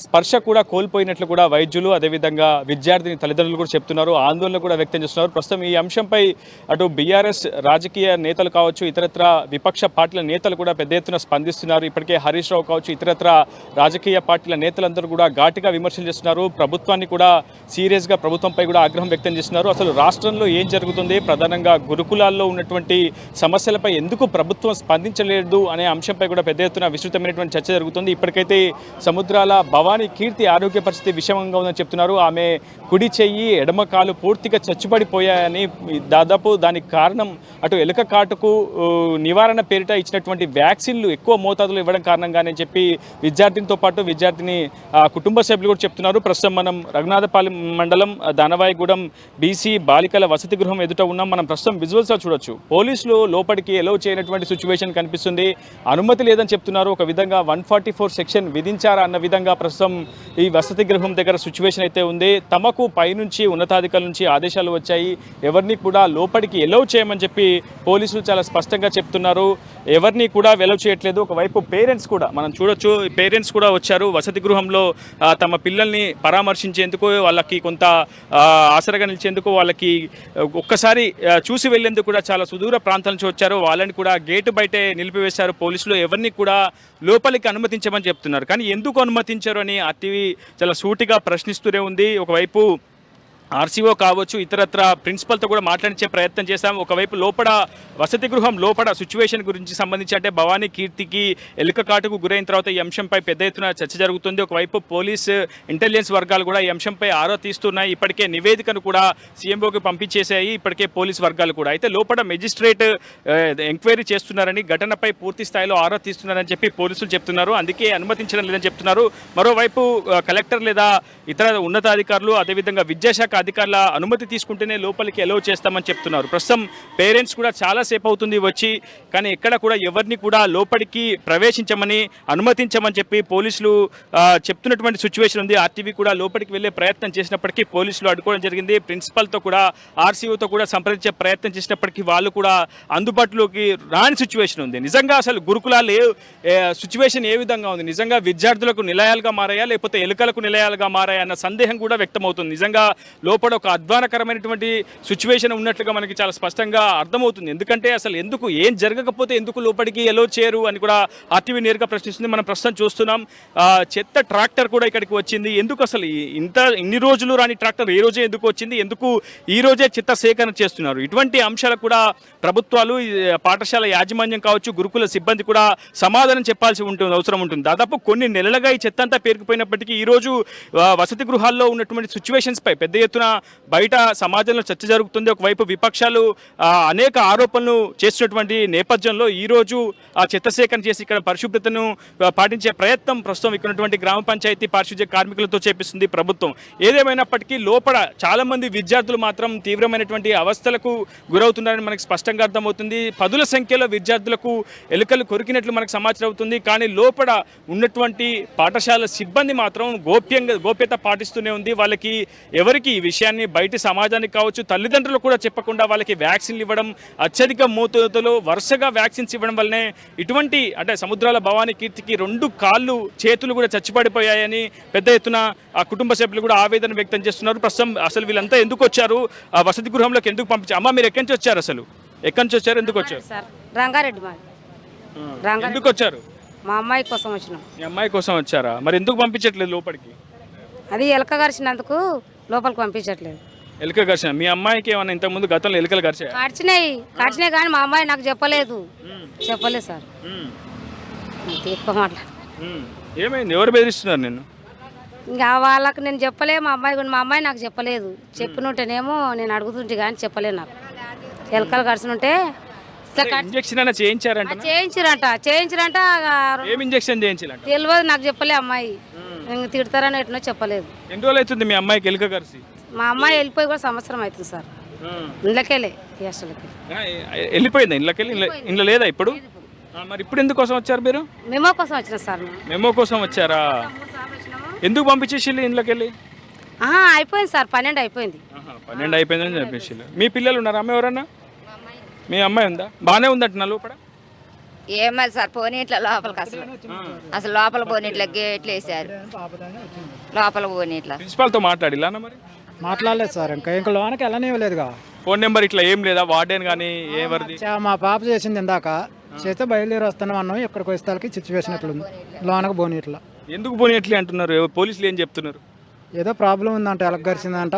స్పర్శ కూడా కోల్పోయినట్లు కూడా వైద్యులు అదేవిధంగా విద్యార్థిని తల్లిదండ్రులు కూడా చెప్తున్నారు, ఆందోళన కూడా వ్యక్తం చేస్తున్నారు. ప్రస్తుతం ఈ అంశంపై అటు బీఆర్ఎస్ రాజకీయ నేతలు కావచ్చు, ఇతరత్ర విపక్ష పార్టీల నేతలు కూడా పెద్ద ఎత్తున స్పందిస్తున్నారు. ఇప్పటికే హరీష్ రావు కావచ్చు, ఇతరత్ర రాజకీయ పార్టీల నేతలందరూ కూడా ఘాటుగా విమర్శలు చేస్తున్నారు. ప్రభుత్వాన్ని కూడా సీరియస్గా ప్రభుత్వంపై కూడా ఆగ్రహం వ్యక్తం చేస్తున్నారు. అసలు రాష్ట్రంలో ఏం జరుగుతుంది, ప్రధానంగా గురుకులాల్లో ఉన్నటువంటి సమస్యలపై ఎందుకు ప్రభుత్వం స్పందించలేదు అనే అంశంపై కూడా పెద్ద ఎత్తున విస్తృతమైనటువంటి చర్చ జరుగుతుంది. ఇప్పటికైతే సముద్రాల భవానీ కీర్తి ఆరోగ్య పరిస్థితి విషమంగా ఉందని చెప్తున్నారు. ఆమె కుడి చెయ్యి ఎడమ కాలు పూర్తిగా చచ్చుబడిపోయాయని, దాదాపు దానికి కారణం అటు ఎలుక కాటుకు నివారణ పేరిట ఇచ్చినటువంటి వ్యాక్సిన్లు ఎక్కువ మోతాదులో ఇవ్వడం కారణంగానే చెప్పి విద్యార్థినితో పాటు విద్యార్థిని కుటుంబ సభ్యులు కూడా చెప్తున్నారు. ప్రస్తుతం మనం రఘునాథపాలెం మండలం దానవాయిగూడెం బీసీ బాలికల వసతి గృహం ఎదుట ఉన్నాం. మనం ప్రస్తుతం విజువల్స్లో చూడొచ్చు. పోలీసులు లోపలికి ఎలో చేయనటువంటి సిచ్యువేషన్ కనిపిస్తుంది. అనుమతి లేదని చెప్తున్నారు. ఒక విధంగా 144 సెక్షన్ విధించారా అన్న విధంగా ప్రస్తుతం ఈ వసతి గృహం దగ్గర సిచ్యువేషన్ అయితే ఉంది. తమకు పైనుంచి ఉన్నతాధికారుల నుంచి ఆదేశాలు వచ్చాయి, ఎవరిని కూడా లోపలికి ఎలో చేయమని చెప్పి పోలీసులు చాలా స్పష్టంగా చెప్తున్నారు. ఎవరిని కూడా ఎలో చేయట్లేదు. ఒకవైపు పేరెంట్స్ కూడా మనం చూడొచ్చు, పేరెంట్స్ కూడా వచ్చారు వసతి గృహంలో తమ పిల్లల్ని పరామర్శించేందుకు, వాళ్ళకి కొంత ఆసరగా నిలిచేందుకు, వాళ్ళకి ఒక్కసారి చూసి వెళ్లేందుకు కూడా చాలా సుదూర ప్రాంతాల నుంచి వచ్చారు. వాళ్ళని కూడా గేటు బయటే నిలిపివేశారు పోలీసులు. ఎవరిని కూడా లోపలికి అనుమతించమని చెప్తున్నారు. కానీ ఎందుకు అనుమతించారు అని ఆర్టీవీ చాలా సూటిగా ప్రశ్నిస్తూనే ఉంది. ఒకవైపు ఆర్సీఓ కావచ్చు, ఇతరత్ర ప్రిన్సిపల్తో కూడా మాట్లాడించే ప్రయత్నం చేశాం. ఒకవైపు లోపల వసతి గృహం లోపల సిచ్యువేషన్ గురించి సంబంధించి అంటే భవానీ కీర్తికి ఎలుక కాటుకు గురైన తర్వాత ఈ అంశంపై పెద్ద ఎత్తున చర్చ జరుగుతుంది. ఒకవైపు పోలీస్ ఇంటెలిజెన్స్ వర్గాలు కూడా ఈ అంశంపై ఆరా తీస్తున్నాయి. ఇప్పటికే నివేదికను కూడా సీఎంఓకి పంపించేశాయి ఇప్పటికే పోలీస్ వర్గాలు కూడా. అయితే లోపల మెజిస్ట్రేట్ ఎంక్వైరీ చేస్తున్నారని, ఘటనపై పూర్తి స్థాయిలో ఆరా తీస్తున్నారని చెప్పి పోలీసులు చెప్తున్నారు. అందుకే అనుమతించడం లేదని చెప్తున్నారు. మరోవైపు కలెక్టర్ లేదా ఇతర ఉన్నతాధికారులు అదేవిధంగా విద్యాశాఖ అధికారుల అనుమతి తీసుకుంటేనే లోపలికి ఎలో చేస్తామని చెప్తున్నారు. ప్రస్తుతం పేరెంట్స్ కూడా చాలాసేపు అవుతుంది వచ్చి, కానీ ఎక్కడ కూడా ఎవరిని కూడా లోపలికి ప్రవేశించమని అనుమతించమని చెప్పి పోలీసులు చెప్తున్నటువంటి సిచ్యువేషన్ ఉంది. ఆర్టీవీ కూడా లోపలికి వెళ్ళే ప్రయత్నం చేసినప్పటికీ పోలీసులు అడ్డుకోవడం జరిగింది. ప్రిన్సిపల్తో కూడా ఆర్సీఓతో కూడా సంప్రదించే ప్రయత్నం చేసినప్పటికీ వాళ్ళు కూడా అందుబాటులోకి రాని సిచ్యువేషన్ ఉంది. నిజంగా అసలు గురుకులాలు సిచ్యువేషన్ ఏ విధంగా ఉంది, నిజంగా విద్యార్థులకు నిలయాలుగా మారాయా లేకపోతే ఎలుకలకు నిలయాలుగా మారాయా అన్న సందేహం కూడా వ్యక్తమవుతుంది. నిజంగా లోపల ఒక అధ్వానకరమైనటువంటి సిచ్యువేషన్ ఉన్నట్లుగా మనకి చాలా స్పష్టంగా అర్థమవుతుంది. ఎందుకంటే అసలు ఎందుకు ఏం జరగకపోతే ఎందుకు లోపలికి ఎలో చేయరు అని కూడా ఆర్టీవీ నేరుగా ప్రశ్నిస్తుంది. మనం ప్రస్తుతం చూస్తున్నాం చెత్త ట్రాక్టర్ కూడా ఇక్కడికి వచ్చింది. ఎందుకు అసలు ఇన్ని రోజులు రాని ట్రాక్టర్ ఏ రోజే ఎందుకు వచ్చింది, ఎందుకు ఈ రోజే చెత్త సేకరణ చేస్తున్నారు? ఇటువంటి అంశాలు కూడా ప్రభుత్వాలు, పాఠశాల యాజమాన్యం కావచ్చు, గురుకుల సిబ్బంది కూడా సమాధానం చెప్పాల్సి ఉంటుంది, అవసరం ఉంటుంది. దాదాపు కొన్ని నెలలుగా ఈ చెత్త అంతా పేరుకుపోయినప్పటికీ ఈరోజు వసతి గృహాల్లో ఉన్నటువంటి సిచ్యువేషన్స్పై పెద్ద ఎత్తున బయట సమాజంలో చర్చ జరుగుతుంది. ఒకవైపు విపక్షాలు అనేక ఆరోపణలు చేస్తున్నటువంటి నేపథ్యంలో ఈరోజు ఆ చెత్త సేకరణ చేసి ఇక్కడ పరిశుభ్రతను పాటించే ప్రయత్నం ప్రస్తుతం ఇక్కడ ఉన్నటువంటి గ్రామ పంచాయతీ పారిశుధ్య కార్మికులతో చేపిస్తుంది ప్రభుత్వం. ఏదేమైనప్పటికీ లోపల చాలామంది విద్యార్థులు మాత్రం తీవ్రమైనటువంటి అవస్థలకు గురవుతున్నారని మనకు స్పష్టంగా అర్థమవుతుంది. పదుల సంఖ్యలో విద్యార్థులకు ఎలుకలు కొరికినట్లు మనకు సమాచారం అవుతుంది. కానీ లోపల ఉన్నటువంటి పాఠశాల సిబ్బంది మాత్రం గోప్యత పాటిస్తూనే ఉంది. వాళ్ళకి ఎవరికి ఈ విషయాన్ని బయట సమాజానికి కావచ్చు, తల్లిదండ్రులు కూడా చెప్పకుండా వాళ్ళకి వ్యాక్సిన్లు ఇవ్వడం, అత్యధిక మోతాదులో వరుసగా వ్యాక్సిన్స్ ఇవ్వడం వల్లనే ఇటువంటి అంటే సముద్రాల భవానీ కీర్తికి 2 కాళ్ళు చేతులు కూడా చచ్చిపడిపోయాయని పెద్ద ఎత్తున ఆ కుటుంబ సభ్యులు కూడా ఆవేదన వ్యక్తం చేస్తున్నారు. ప్రస్తుతం అసలు వీళ్ళంతా ఎందుకు వచ్చారు, ఆ వసతి గృహంలోకి ఎందుకు పంపించారు? అమ్మ మీరు ఎక్కడి నుంచి వచ్చారు, అసలు ఎక్కడి నుంచి వచ్చారు, ఎందుకు వచ్చారు? రంగారెడ్డి. ఎందుకు వచ్చారు? మా అమ్మాయి కోసం వచ్చినాం. మీ అమ్మాయి కోసం వచ్చారా? మరి ఎందుకు పంపించట్లేదు లోపలికి? అది ఎలక గరిచినందుకు లోపలికి పంపించట్లేదు. ఎలుక గర్చన మీ అమ్మాయికి ఏమన్నా ఇంతకుముందు గతంలో ఎలుకలు కరిచినాయి కానీ మా అమ్మాయి నాకు చెప్పలేదు సార్. ఎక్కువ మాట్లాడు. ఏమైంది, ఎవరు బెదిరిస్తున్నారు నిన్ను? ఇంకా వాళ్ళకి నేను చెప్పలే, మా అమ్మాయి నాకు చెప్పలేదు. చెప్పినుంటేనేమో నేను అడుగుతుంటే కానీ చెప్పలేదు. నాకు ఎలకలు కరిచినుంటే ఇంజెక్షన్ అయినా చేయించారంట? చేయించారంట. ఏం ఇంజెక్షన్ చేయించారంట తెలియదు, నాకు చెప్పలే. అమ్మాయి తిడతారని ఎట్నో చెప్పలేదు. ఎన్ని రోజులు అవుతుంది మీ అమ్మాయికి ఎలుక కరిచి? మా అమ్మాయి వెళ్ళిపోయి కూడా సంవత్సరం అవుతుంది సార్. ఇళ్ళకెళ్ళి వెళ్ళిపోయిందా? ఇంట్లో లేదా ఇప్పుడు? మరి ఇప్పుడు ఎందుకోసం వచ్చారు మీరు? మెమో కోసం వచ్చిన సార్. మెమో కోసం వచ్చారా? ఎందుకు పంపించేసి ఇంట్లోకెళ్ళి? అయిపోయింది సార్, 12 అయిపోయింది. 12 అయిపోయిందని చెప్పేసి. మీ పిల్లలు ఉన్నారా? అమ్మ ఎవరన్నా? మీ అమ్మాయి ఉందా? బాగానే ఉందంట నా లోపల. ఏమది సార్ పోనీట్ల లోపలికి అసలు లోపల పోనీట్ల గేట్లు వేసారు లోపల పోనీట్ల ప్రిన్సిపాల్తో మాట్లాడిలా అన్న మరి మాట్లాడలేదు సార్ ఇంకా లోనకి వెళ్ళనివ్వలేదుగా. ఫోన్ నెంబర్ ఇట్లా ఏం లేదా వార్డెన్ కానీ ఎవరిది మా పాప చేసింది ఇందాక చేస్తే బయలుదేరి వస్తున్నాం అన్నాం. ఇక్కడికి వస్తాలకి సిచ్యువేషన్ ఎట్లుంది లోనకు పోనీ ఇట్లా ఎందుకు పోనీయట్లే అంటున్నారు పోలీసులు ఏం చెప్తున్నారు? ఏదో ప్రాబ్లం ఉందంట, ఎలక గరిచిందంట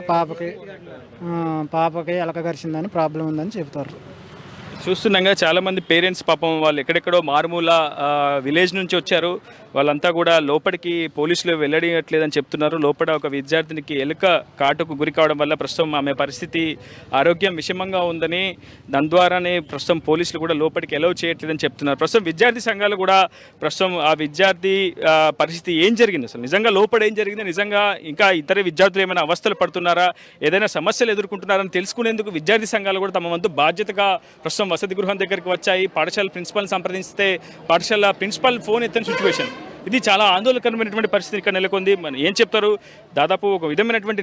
పాపకి ఎలక గరిచిందని ప్రాబ్లం ఉందని చెప్తారు. చూస్తున్నాగా చాలా మంది పేరెంట్స్ పాపం వాళ్ళు ఎక్కడెక్కడో మారుమూల విలేజ్ నుంచి వచ్చారు. వాళ్ళంతా కూడా లోపలికి పోలీసులు వెళ్ళడియట్లేదని చెప్తున్నారు. లోపల ఒక విద్యార్థినికి ఎలుక కాటుకు గురి కావడం వల్ల ప్రస్తుతం ఆమె పరిస్థితి ఆరోగ్యం విషమంగా ఉందని, దాని ద్వారానే ప్రస్తుతం పోలీసులు కూడా లోపలికి ఎలవ్ చేయట్లేదని చెప్తున్నారు. ప్రస్తుతం విద్యార్థి సంఘాలు కూడా ప్రస్తుతం ఆ విద్యార్థి పరిస్థితి ఏం జరిగింది, అసలు నిజంగా లోపల ఏం జరిగింది, నిజంగా ఇంకా ఇతర విద్యార్థులు ఏమైనా అవస్థలు పడుతున్నారా, ఏదైనా సమస్యలు ఎదుర్కొంటున్నారని తెలుసుకునేందుకు విద్యార్థి సంఘాలు కూడా తమ వంతు బాధ్యతగా ప్రస్తుతం వసతి గృహం దగ్గరికి వచ్చాయి. పాఠశాల ప్రిన్సిపల్ని సంప్రదిస్తే పాఠశాల ప్రిన్సిపల్ ఫోన్ ఎత్తని సిచ్యువేషన్. ఇది చాలా ఆందోళనకరమైనటువంటి పరిస్థితి ఇక్కడ నెలకొంది. మనం ఏం చెప్తారు, దాదాపు ఒక విధమైనటువంటి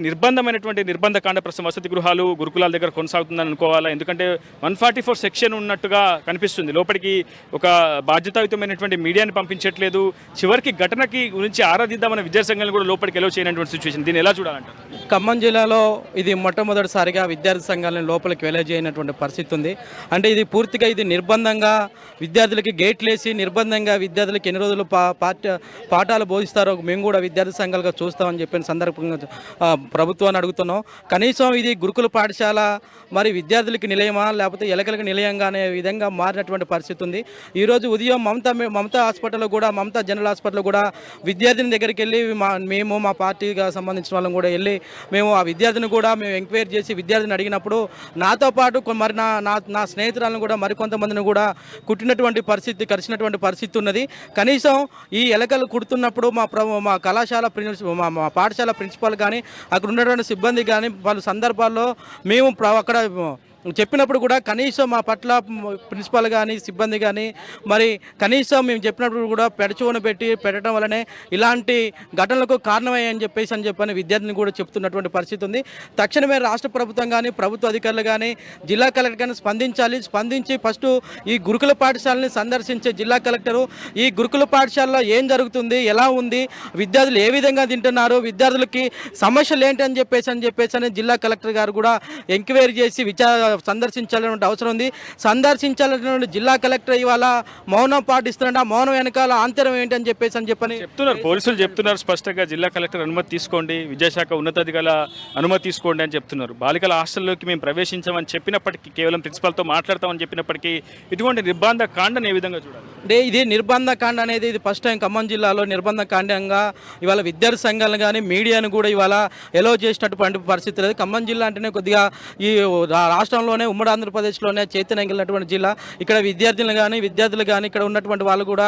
నిర్బంధకాండ ప్రస్తుతం వసతి గృహాలు గురుకులాల దగ్గర కొనసాగుతుందని అనుకోవాలా? ఎందుకంటే 144 సెక్షన్ ఉన్నట్టుగా కనిపిస్తుంది. లోపలికి ఒక బాధ్యతాయుతమైనటువంటి మీడియాని పంపించట్లేదు. చివరికి ఘటనకి గురించి ఆరాధిద్దామన్న విద్యాసంఘాలను కూడా లోపలికి ఎలో చేయనటువంటి సిచ్యువేషన్. దీన్ని ఎలా చూడాలంటారు? ఖమ్మం జిల్లాలో ఇది మొట్టమొదటిసారిగా విద్యార్థి సంఘాలను లోపలికి వెళ్ళజేయనటువంటి పరిస్థితి ఉంది. అంటే ఇది పూర్తిగా నిర్బంధంగా విద్యార్థులకి గేట్లేసి నిర్బంధంగా విద్యార్థులకి ఎన్ని రోజులు పాఠాలు బోధిస్తారో మేము కూడా విద్యార్థి సంఘాలుగా చూస్తామని చెప్పిన సందర్భంగా ప్రభుత్వాన్ని అడుగుతున్నాం. కనీసం ఇది గురుకుల పాఠశాల మరి విద్యార్థులకి నిలయమా లేకపోతే ఎలకలకి నిలయంగా అనే విధంగా మారినటువంటి పరిస్థితి ఉంది. ఈరోజు ఉదయం మమతా హాస్పిటల్లో కూడా మమతా జనరల్ హాస్పిటల్లో కూడా విద్యార్థిని దగ్గరికి వెళ్ళి మేము మా పార్టీగా సంబంధించిన వాళ్ళం కూడా వెళ్ళి మేము ఆ విద్యార్థిని కూడా మేము ఎంక్వైరీ చేసి విద్యార్థిని అడిగినప్పుడు నాతో పాటు మరి నా స్నేహితురాలను కూడా మరికొంతమందిని కూడా కుట్టినటువంటి పరిస్థితి కరిచినటువంటి పరిస్థితి ఉన్నది. కనీసం ఈ ఎలకలు కుడుతున్నప్పుడు మా కళాశాల మా పాఠశాల ప్రిన్సిపాల్ కానీ అక్కడ ఉన్నటువంటి సిబ్బంది కానీ పలు సందర్భాల్లో మేము అక్కడ చెప్పినప్పుడు కూడా కనీసం మా పట్ల ప్రిన్సిపాల్ కానీ సిబ్బంది కానీ మరి కనీసం మేము చెప్పినప్పుడు కూడా పెడచోన పెట్టడం వల్లనే ఇలాంటి ఘటనలకు కారణమయ్యని చెప్పని విద్యార్థిని కూడా చెప్తున్నటువంటి పరిస్థితి ఉంది. తక్షణమే రాష్ట్ర ప్రభుత్వం కానీ ప్రభుత్వ అధికారులు కానీ జిల్లా కలెక్టర్ కానీ స్పందించి ఫస్ట్ ఈ గురుకుల పాఠశాలని సందర్శించే జిల్లా కలెక్టరు ఈ గురుకుల పాఠశాలలో ఏం జరుగుతుంది, ఎలా ఉంది, విద్యార్థులు ఏ విధంగా తింటున్నారు, విద్యార్థులకి సమస్యలు ఏంటి అని చెప్పేసి జిల్లా కలెక్టర్ గారు కూడా ఎంక్వైరీ చేసి సందర్శించాలనే అవసరం ఉంది. సందర్శించాలనే జిల్లా కలెక్టర్ ఇవాళ మౌనం పాటిస్తున్నాడు. ఆ మౌనం వెనకాల ఆంతరం ఏంటి అని చెప్పని చెప్తున్నారు. పోలీసులు చెప్తున్నారు స్పష్టంగా జిల్లా కలెక్టర్ అనుమతి తీసుకోండి, విద్యాశాఖ ఉన్నతాధికారుల అనుమతి తీసుకోండి అని చెప్తున్నారు. బాలికల హాస్టల్లోకి మేము ప్రవేశించామని చెప్పినప్పటికీ, కేవలం ప్రిన్సిపాల్తో మాట్లాడతామని చెప్పినప్పటికీ ఇటువంటి నిర్బంధ కాండను ఏ విధంగా చూడాలి? అంటే ఇది నిర్బంధ కాండ అనేది ఇది ఫస్ట్ టైం ఖమ్మం జిల్లాలో నిర్బంధ కాండంగా ఇవాళ విద్యార్థి సంఘాలను కానీ మీడియాను కూడా ఇవాళ ఎలో చేసినటువంటి పరిస్థితి లేదు. ఖమ్మం జిల్లా అంటేనే కొద్దిగా ఈ రాష్ట్రంలోనే ఉమ్మడి ఆంధ్రప్రదేశ్లోనే చైతన్యమైనటువంటి జిల్లా. ఇక్కడ విద్యార్థులు కానీ ఇక్కడ ఉన్నటువంటి వాళ్ళు కూడా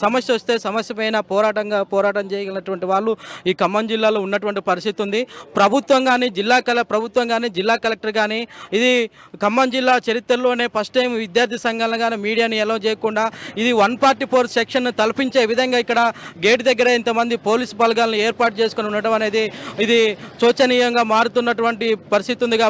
సమస్య వస్తే సమస్య పైన పోరాటం చేయగలిగినటువంటి వాళ్ళు ఈ ఖమ్మం జిల్లాలో ఉన్నటువంటి పరిస్థితి ఉంది. ప్రభుత్వం కానీ జిల్లా కలెక్టర్ కానీ ఇది ఖమ్మం జిల్లా చరిత్రలోనే ఫస్ట్ టైం విద్యార్థి సంఘాలను కానీ మీడియాని ఎలో చేయకుండా ఇది 144 సెక్షన్ తలపించే విధంగా ఇక్కడ గేట్ దగ్గర ఇంతమంది పోలీసు బలగాలను ఏర్పాటు చేసుకొని ఉండటం అనేది ఇది శోచనీయంగా మారుతున్నటువంటి పరిస్థితి ఉంది.